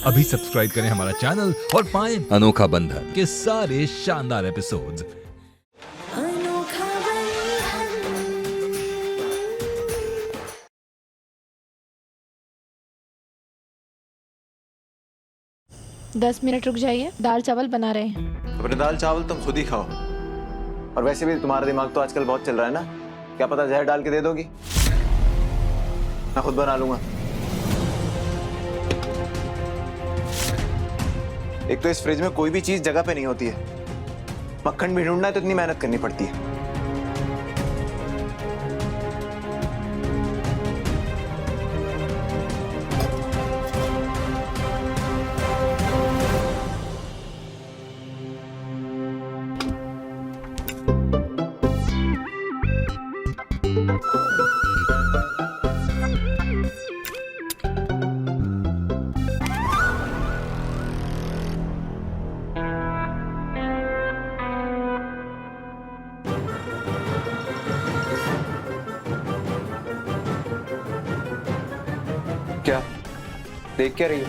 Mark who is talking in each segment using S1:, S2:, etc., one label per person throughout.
S1: अभी सब्सक्राइब करें हमारा चैनल और पाएं अनोखा बंधन के सारे शानदार एपिसोड्स।
S2: अनोखा बंधन।
S3: 10 मिनट रुक जाइए, दाल चावल बना रहे हैं।
S4: अपने दाल चावल तुम खुद ही खाओ। और वैसे भी तुम्हारा दिमाग तो आजकल बहुत चल रहा है ना, क्या पता जहर डाल के दे दोगी। मैं खुद बना लूंगा। एक तो इस फ्रिज में कोई भी चीज जगह पे नहीं होती है। मक्खन भी ढूंढना है तो इतनी मेहनत करनी पड़ती है। क्या देख क्या रही हो?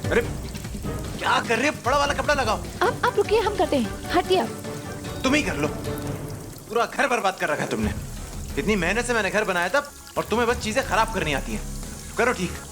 S4: अरे क्या कर रहे हो? बड़ा वाला कपड़ा लगाओ।
S3: आप रुकिए, हम करते हैं। हटिए आप।
S4: तुम ही कर लो। पूरा घर बर्बाद कर रखा है तुमने। इतनी मेहनत से मैंने घर बनाया था और तुम्हें बस चीजें खराब करनी आती हैं। करो ठीक।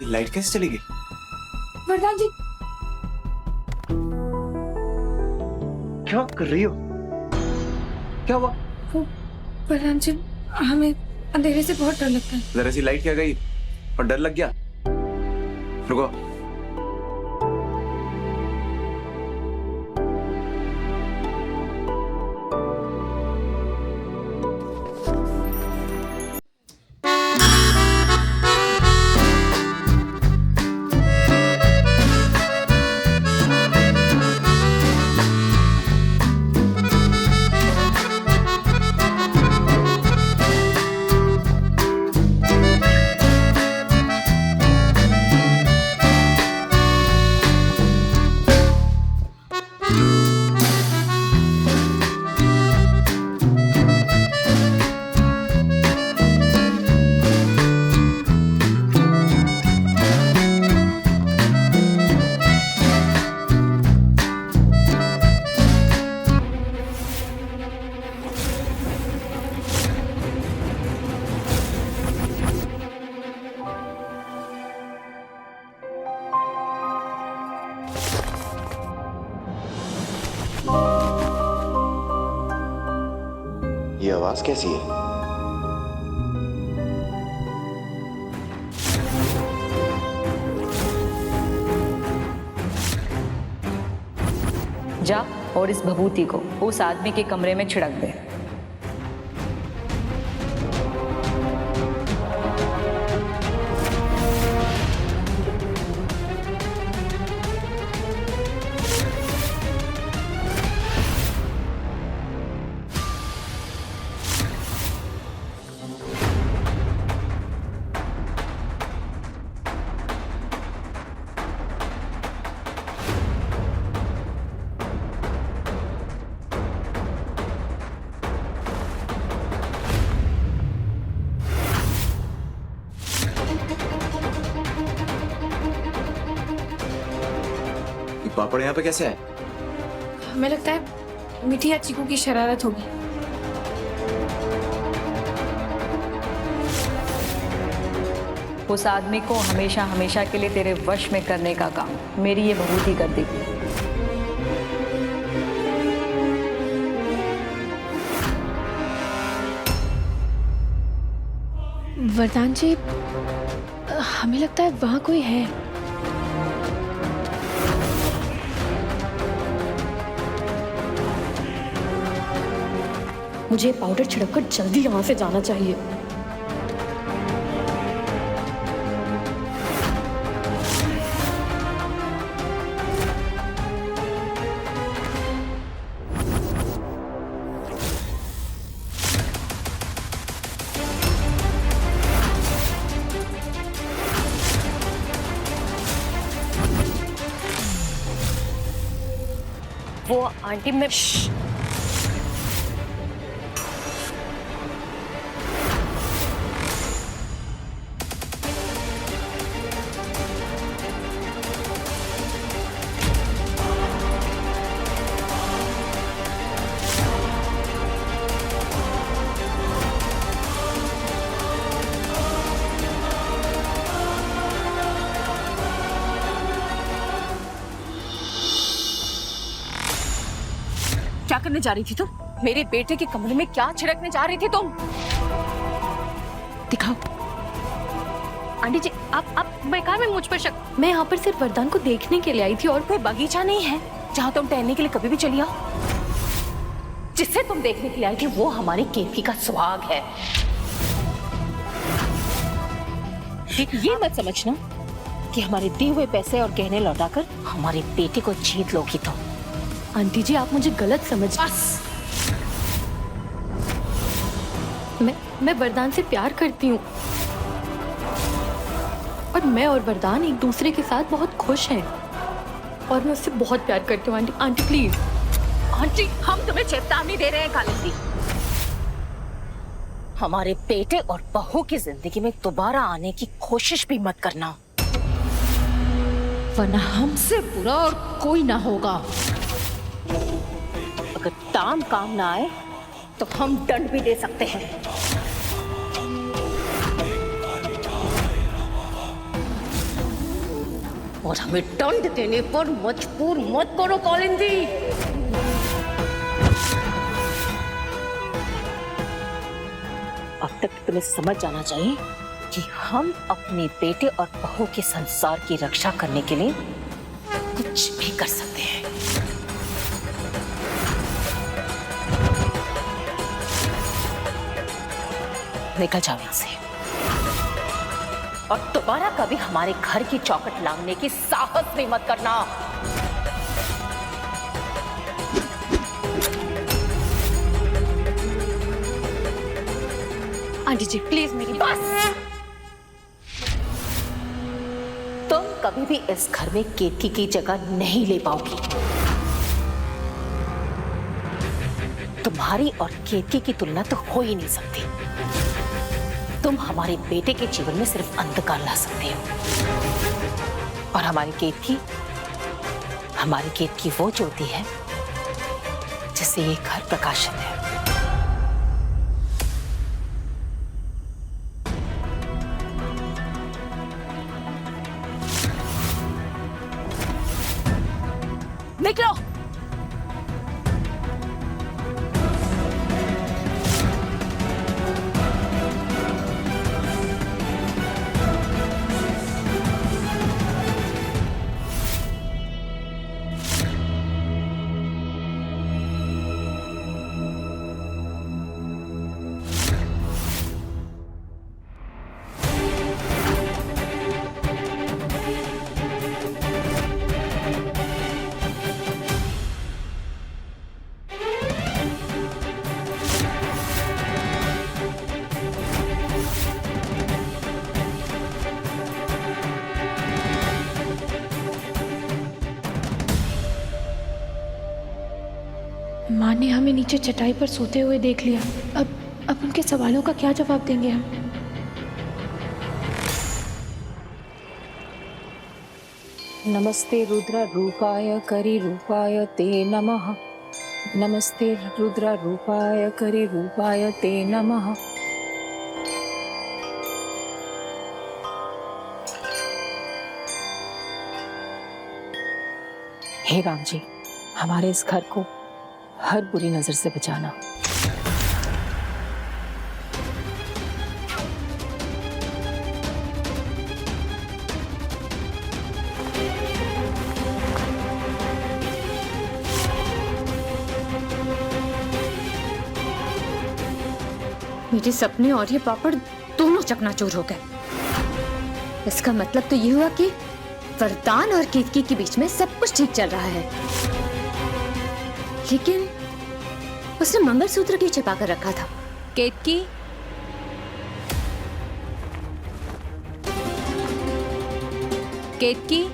S4: लाइट कैसे चली गई?
S3: वरदान जी,
S4: क्या कर रही हो? क्या हुआ?
S3: वरदान जी, हमें अंधेरे से बहुत डर लगता है।
S4: जरा सी लाइट क्या गई और डर लग गया? रुको।
S5: ये आवाज कैसी है?
S6: जा और इस भभूति को उस आदमी के कमरे में छिड़क दे।
S4: ये पापड़ यहाँ पे कैसे आए?
S3: हमें लगता है मीठी या चीकू की शरारत होगी।
S6: उस आदमी को हमेशा हमेशा के लिए तेरे वश में करने का काम मेरी ये बहूती कर देगी।
S3: वरदान जी, हमें लगता है वहाँ कोई है।
S7: मुझे पाउडर छिड़ककर जल्दी यहाँ से जाना चाहिए। वो आंटी मैं क्या करने जा रही थी तुम? मेरे बेटे के कमरे में क्या छिड़कने जा रही थी तुम? दिखाओ। आंटी जी, आप बेकार में मुझ पर शक। मैं यहाँ पर सिर्फ वरदान को देखने के लिए आई थी और कोई बगीचा नहीं है जहाँ तुम टहलने के लिए कभी भी चली आओ। जिसे तुम देखने के लिए आई थी वो हमारी केतकी का सुहाग है। ये मत समझना कि हमारे दिए हुए पैसे और गहने लौटाकर हमारे बेटे को जीत लोगी तुम। आंटी जी, आप मुझे गलत समझ। बस। मैं वरदान से प्यार करती हूँ और मैं और वरदान एक दूसरे के साथ बहुत खुश हैं और मैं उससे बहुत प्यार करती हूँ। Aunty, aunty please. आंटी, हम तुम्हें चेतावनी दे रहे हैं कालिंदी। हमारे बेटे और बहू की जिंदगी में दोबारा आने की कोशिश भी मत करना, वरना हमसे बुरा और कोई ना होगा। अगर काम ना आए तो हम दंड भी दे सकते हैं। और हमें दंड देने पर मजबूर मत करो कालिंदी। अब तक तुम्हें समझ जाना चाहिए कि हम अपने बेटे और बहू के संसार की रक्षा करने के लिए कुछ भी कर सकते हैं। निकल जाओ यहाँ से और दोबारा कभी हमारे घर की चौखट लांघने की साहस भी मत करना। आंटी जी प्लीज मेरी बस। तुम कभी भी इस घर में केतकी की जगह नहीं ले पाओगी। तुम्हारी और केतकी की तुलना तो हो ही नहीं सकती। तुम हमारे बेटे के जीवन में सिर्फ अंधकार ला सकते हो और हमारी केतकी वो ज्योति है जिससे ये घर प्रकाशित है। निकलो।
S3: माँ ने हमें नीचे चटाई पर सोते हुए देख लिया। अब उनके सवालों का क्या जवाब देंगे हम?
S7: नमस्ते रुद्र रूपाय करि रूपाय ते नमः। नमस्ते रुद्र रूपाय करि रूपाय ते नमः। हे राम जी, हमारे इस घर को हर बुरी नजर से बचाना।
S8: मेरे सपने और ये पापड़ दोनों चकनाचूर हो गए। इसका मतलब तो ये हुआ कि वरदान और केतकी के बीच में सब कुछ ठीक चल रहा है, लेकिन उसने मंगलसूत्र क्यों छिपा कर रखा था? केतकी, केतकी,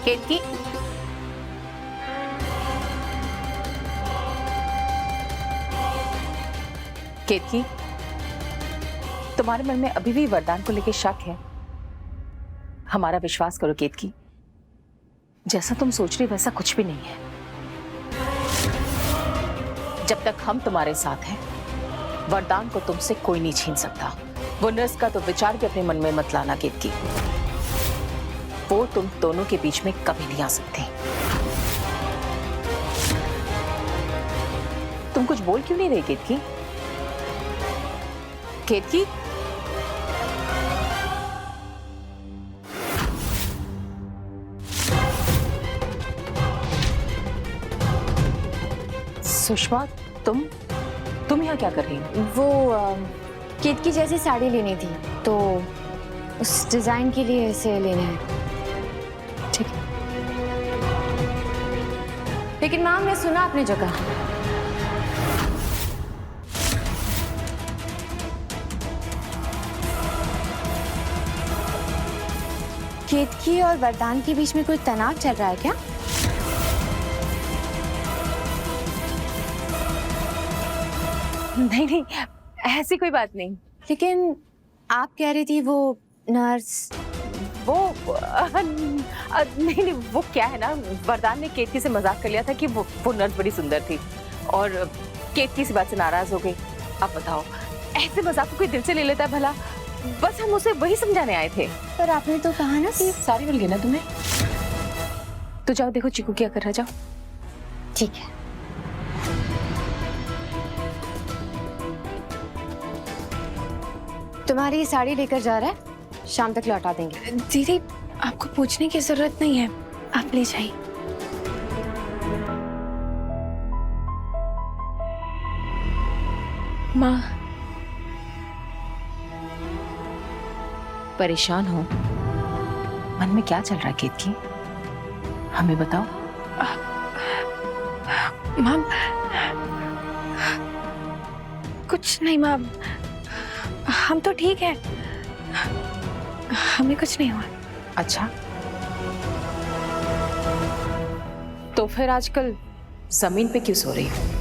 S7: केतकी, केतकी, तुम्हारे मन में अभी भी वरदान को लेकर शक है? हमारा विश्वास करो केतकी, जैसा तुम सोच रही वैसा कुछ भी नहीं है। जब तक हम तुम्हारे साथ हैं, वरदान को तुमसे कोई नहीं छीन सकता। वो नर्स का तो विचार भी अपने मन में मत लाना केतकी, वो तुम दोनों के बीच में कभी नहीं आ सकते। तुम कुछ बोल क्यों नहीं रही केतकी? केतकी, सुषमा, तुम यहाँ क्या कर रही हो?
S8: वो केतकी जैसी साड़ी लेनी थी, तो उस डिजाइन के लिए इसे लेना है।
S7: ठीक है।
S8: लेकिन माँ, मैं सुना आपने जगह केतकी और वरदान के बीच में कोई तनाव चल रहा है क्या?
S7: नहीं नहीं, ऐसी कोई बात नहीं।
S8: लेकिन आप कह रही थी वो नर्स।
S7: वो नहीं, वो क्या है ना, वरदान ने केतकी से मजाक कर लिया था कि वो नर्स बड़ी सुंदर थी और केतकी इस बात से नाराज हो गई। अब बताओ, ऐसे मजाक को कोई दिल से ले लेता है भला? बस हम उसे वही समझाने आए थे।
S8: पर आपने तो कहा ना कि
S7: सारी मिल गई ना तुम्हें। तो जाओ देखो चिकू क्या कर रहा, जाओ।
S8: ठीक है। तुम्हारी साड़ी लेकर जा रहा है, शाम तक लौटा देंगे।
S3: दीदी, आपको पूछने की जरूरत नहीं है, आप ले जाइए। माँ,
S7: परेशान हो? मन में क्या चल रहा है केतकी? हमें बताओ।
S3: माँ, कुछ नहीं माँ, हम तो ठीक है, हमें कुछ नहीं हुआ।
S7: अच्छा, तो फिर आजकल जमीन पे क्यों सो रही हो?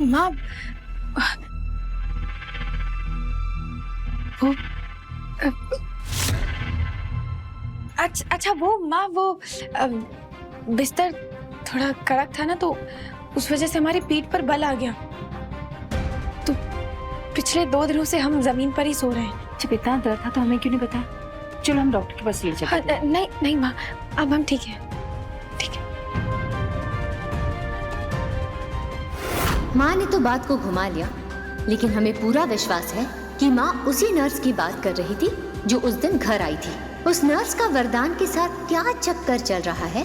S3: माँ, वो अच्छा वो माँ, वो बिस्तर थोड़ा कड़क था ना, तो उस वजह से हमारी पीठ पर बल आ गया, तो पिछले 2 दिनों से हम जमीन पर ही सो रहे हैं।
S7: जब इतना दर्द था तो हमें क्यों नहीं बताया? चलो हम डॉक्टर के पास ले चलते हैं।
S3: नहीं नहीं माँ, अब हम ठीक है, ठीक है।
S8: माँ ने तो बात को घुमा लिया, लेकिन हमें पूरा विश्वास है कि माँ उसी नर्स की बात कर रही थी जो उस दिन घर आई थी। उस नर्स का वरदान के साथ क्या चक्कर चल रहा है,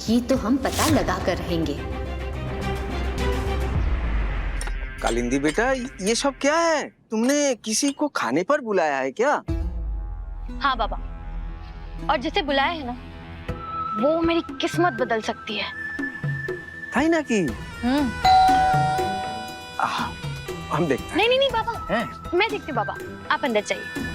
S8: ये तो हम पता लगा कर रहेंगे।
S9: कालिंदी बेटा, ये सब क्या है? तुमने किसी को खाने पर बुलाया है क्या?
S3: हाँ बाबा, और जिसे बुलाया है ना, वो मेरी किस्मत बदल सकती है।
S9: है ना कि? हम देखते हैं।
S3: नहीं नहीं नहीं बाबा, मैं देखती हूँ बाबा, आप अंदर जाइए।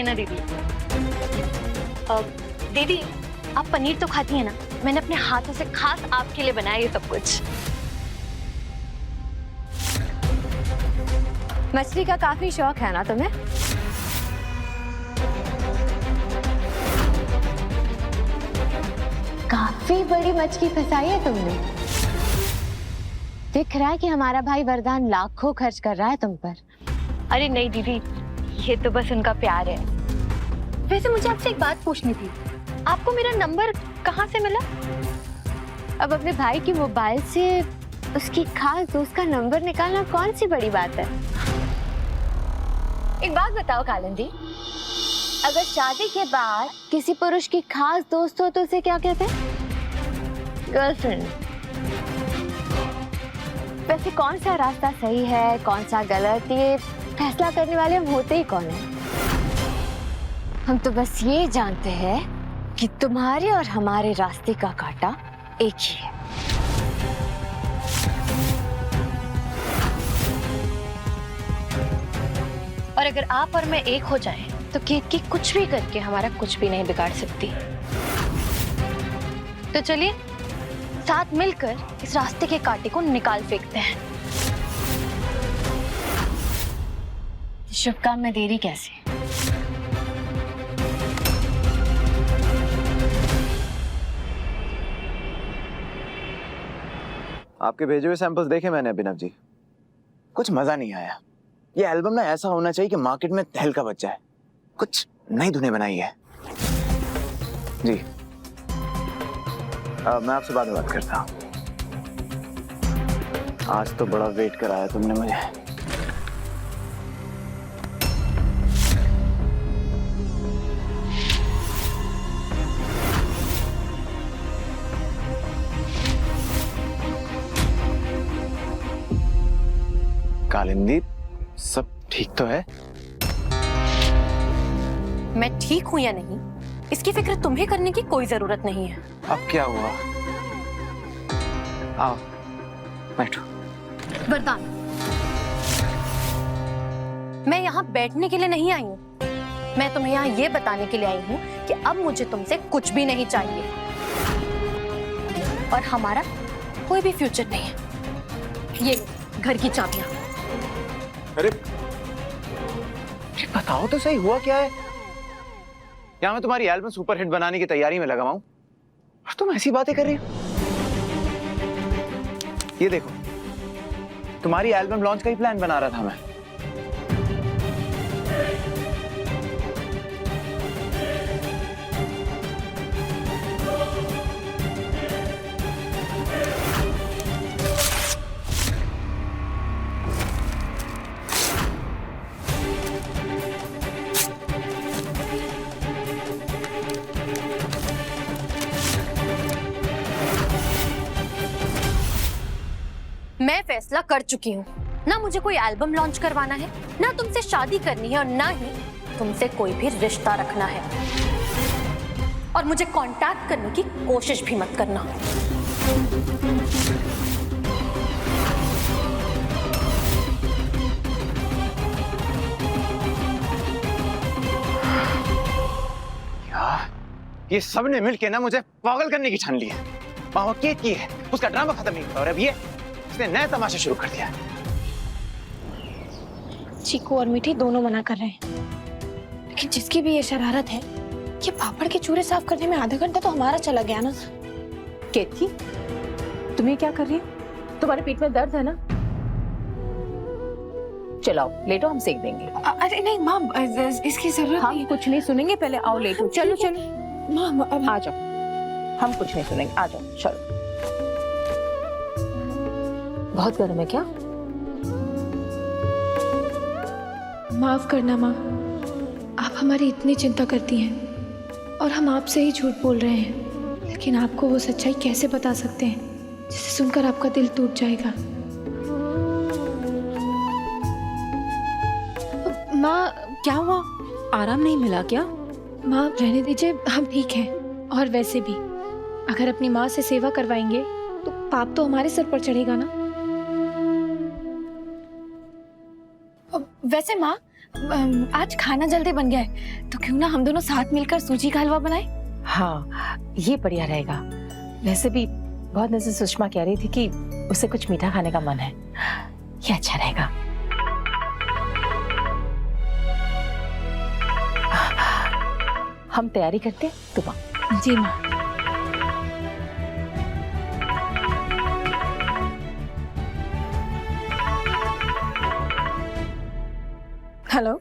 S7: ना दीदी। दीदी आप पनीर तो खाती हैं ना? मैंने अपने हाथों से खास आपके लिए बनाया ये सब कुछ।
S8: मछली का काफी शौक है ना तुम्हें? काफी बड़ी मछली फंसाई है तुमने। दिख रहा है कि हमारा भाई वरदान लाखों खर्च कर रहा है तुम पर।
S7: अरे नहीं दीदी, ये तो बस उनका प्यार है। वैसे मुझे आपसे एक बात पूछनी थी, आपको मेरा नंबर कहाँ से मिला?
S8: अब अपने भाई के मोबाइल से उसकी खास दोस्त का नंबर निकालना कौन सी बड़ी बात है। एक बात बताओ कालिंदी, अगर शादी के बाद किसी पुरुष की खास दोस्त हो तो उसे क्या कहते हैं? गर्लफ्रेंड। वैसे कौन सा रास्ता सही है, कौन सा गलत, ये फैसला करने वाले हम होते ही कौन है? हम तो बस ये जानते हैं कि तुम्हारे और हमारे रास्ते का कांटा एक ही है।
S7: और अगर आप और मैं एक हो जाएं, तो केतकी कुछ भी करके हमारा कुछ भी नहीं बिगाड़ सकती। तो चलिए साथ मिलकर इस रास्ते के कांटे को निकाल फेंकते हैं।
S8: शुभ काम में देरी कैसे?
S4: आपके भेजे हुए सैंपल्स देखे मैंने अभिनव जी, कुछ मजा नहीं आया। ये एल्बम ना ऐसा होना चाहिए कि मार्केट में तहलका बच जाए। कुछ नई धुनें बनाई है जी। मैं आपसे बाद में बात करता हूँ। आज तो बड़ा वेट कराया तुमने मुझे। कालिंदी, सब ठीक तो है?
S7: मैं ठीक हूं या नहीं, इसकी फिक्र तुम्हें करने की कोई जरूरत नहीं है।
S4: अब क्या हुआ? आओ बैठो।
S7: वरदान, मैं यहाँ बैठने के लिए नहीं आई हूँ। मैं तुम्हें यहाँ ये बताने के लिए आई हूँ कि अब मुझे तुमसे कुछ भी नहीं चाहिए और हमारा कोई भी फ्यूचर नहीं है। ये लो घर की चाबियां।
S4: अरे बताओ तो सही, हुआ क्या है? यहाँ मैं तुम्हारी एल्बम सुपरहिट बनाने की तैयारी में लगा हूं और तुम ऐसी बातें कर रही हो। ये देखो, तुम्हारी एल्बम लॉन्च का ही प्लान बना रहा था मैं।
S7: मैं फैसला कर चुकी हूँ, ना मुझे कोई एल्बम लॉन्च करवाना है, ना तुमसे शादी करनी है और ना ही तुमसे कोई भी रिश्ता रखना है। और मुझे कांटेक्ट करने की कोशिश भी मत करना।
S4: यार, ये सब ने मिलके ना मुझे पागल करने की ठान ली है। वहां केत की है, उसका ड्रामा खत्म नहीं हुआ और अब ये इसने नया तमाशा शुरू कर दिया।
S3: चीकू और मीठी दोनों मना कर रहे हैं, लेकिन जिसकी भी ये शरारत है, ये पापड़ के चूरे साफ करने में आधा घंटा तो हमारा चला गया ना।
S7: केतकी, तुम ये क्या कर रही हो? तुम्हारे पेट में दर्द है ना? चलाओ लेटो, हम सेक देंगे।
S3: अरे नहीं माँ, इसकी जरूरत नहीं।
S7: हम कुछ नहीं सुनेंगे, पहले आओ लेटो। चलो चलो
S3: माँ, अब
S7: आ जाओ, हम कुछ नहीं सुनेंगे, आ जाओ चलो। बहुत गर्म है क्या?
S3: माफ करना माँ, आप हमारी इतनी चिंता करती हैं और हम आपसे ही झूठ बोल रहे हैं, लेकिन आपको वो सच्चाई कैसे बता सकते हैं जिसे सुनकर आपका दिल टूट जाएगा। माँ क्या हुआ?
S7: आराम नहीं मिला क्या?
S3: माँ रहने दीजिए, हम ठीक हैं। और वैसे भी अगर अपनी माँ से सेवा करवाएंगे तो पाप तो हमारे सर पर चढ़ेगा ना। वैसे माँ, आज खाना जल्दी बन गया है, तो क्यों ना हम दोनों साथ मिलकर सूजी का हलवा बनाए?
S7: हाँ, ये बढ़िया रहेगा। वैसे भी बहुत दिन से सुषमा कह रही थी कि उसे कुछ मीठा खाने का मन है, ये अच्छा रहेगा। हम तैयारी करते, तुम आओ।
S3: जी माँ। हेलो।